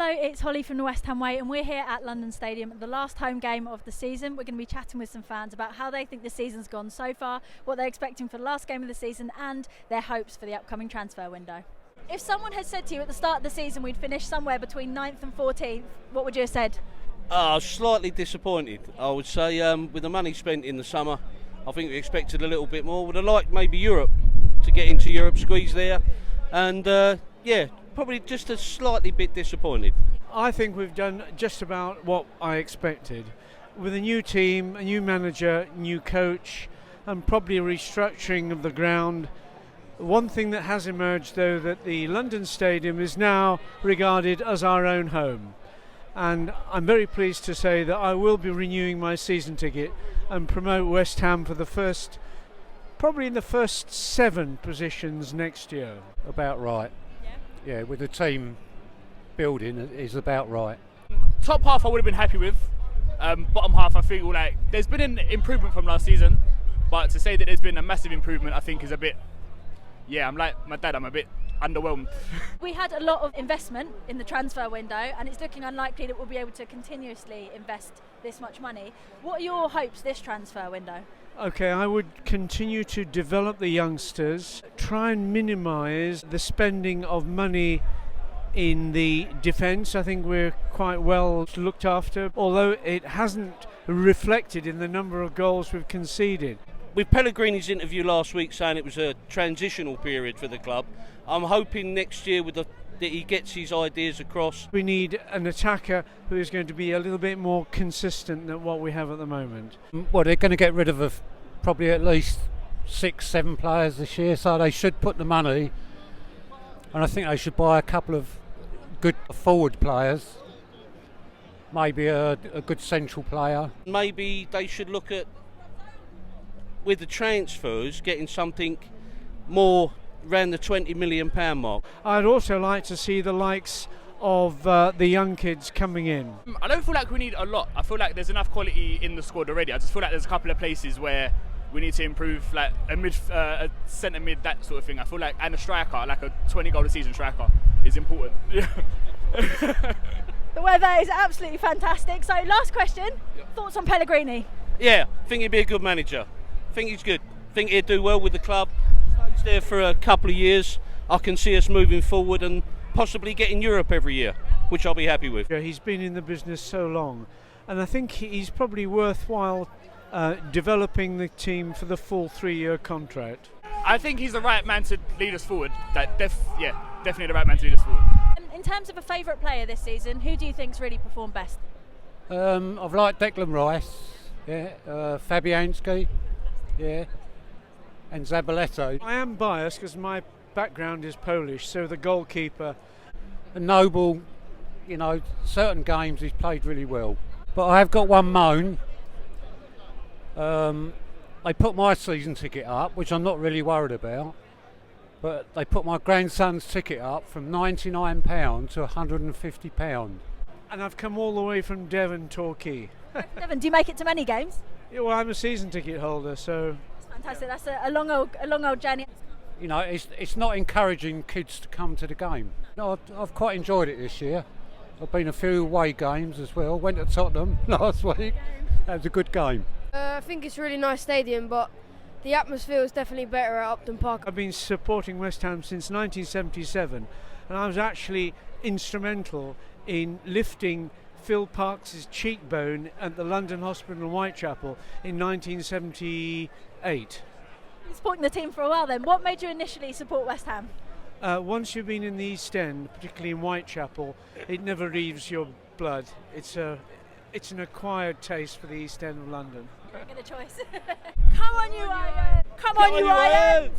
Hello, it's Holly from the West Ham Way and we're here at London Stadium, the last home game of the season. We're going to be chatting with some fans about how they think the season's gone so far, what they're expecting for the last game of the season and their hopes for the upcoming transfer window. If someone had said to you at the start of the season we'd finish somewhere between 9th and 14th, what would you have said? Slightly disappointed, I would say. With the money spent in the summer, I think we expected a little bit more. Would have liked maybe Europe, to get into Europe, squeeze there. And probably just a slightly bit disappointed. I think we've done just about what I expected. With a new team, a new manager, new coach, and probably a restructuring of the ground. One thing that has emerged, though, that the London Stadium is now regarded as our own home. And I'm very pleased to say that I will be renewing my season ticket and promote West Ham for probably in the first 7 positions next year. About right. Yeah, with the team building is about right. Top half I would have been happy with. Bottom half I feel like there's been an improvement from last season, but to say that there's been a massive improvement I think is a bit, I'm like my dad, I'm a bit underwhelmed. We had a lot of investment in the transfer window and it's looking unlikely that we'll be able to continuously invest this much money. What are your hopes this transfer window? Okay, I would continue to develop the youngsters, try and minimise the spending of money in the defence. I think we're quite well looked after, although it hasn't reflected in the number of goals we've conceded. With Pellegrini's interview last week saying it was a transitional period for the club, I'm hoping next year that he gets his ideas across. We need an attacker who is going to be a little bit more consistent than what we have at the moment. Well, they're going to get rid of probably at least 6-7 players this year, so they should put the money, and I think they should buy a couple of good forward players, maybe a good central player. Maybe they should look at, with the transfers, getting something more around the £20 million mark. I'd also like to see the likes of the young kids coming in. I don't feel like we need a lot. I feel like there's enough quality in the squad already. I just feel like there's a couple of places where we need to improve, like a centre mid, that sort of thing. I feel like, and a striker, like a 20 goal a season striker is important. The weather is absolutely fantastic. So last question, thoughts on Pellegrini? Yeah, I think he'd be a good manager. I think he's good. I think he'd do well with the club. He's there for a couple of years. I can see us moving forward and possibly getting Europe every year, which I'll be happy with. Yeah, he's been in the business so long, and I think he's probably worthwhile developing the team for the full 3-year contract. I think he's the right man to lead us forward. Definitely the right man to lead us forward. In terms of a favourite player this season, who do you think's really performed best? I've liked Declan Rice, Fabianski, and Zabaleta. I am biased because my background is Polish, so the goalkeeper. And Noble, certain games he's played really well. But I have got one moan. They put my season ticket up, which I'm not really worried about, but they put my grandson's ticket up from £99 to £150. And I've come all the way from Devon, Torquay. Devon, do you make it to many games? Yeah, well, I'm a season ticket holder, so... Fantastic, that's a long old journey. It's not encouraging kids to come to the game. No, I've quite enjoyed it this year. I've been a few away games as well. Went to Tottenham last week. That was a good game. I think it's a really nice stadium, but the atmosphere is definitely better at Upton Park. I've been supporting West Ham since 1977, and I was actually instrumental in lifting Phil Parkes' cheekbone at the London Hospital in Whitechapel in 1978. You're supporting the team for a while then. What made you initially support West Ham? Once you've been in the East End, particularly in Whitechapel, it never leaves your blood. It's an acquired taste for the East End of London. Very good choice. Come on, you Irons! Come on, you Irons!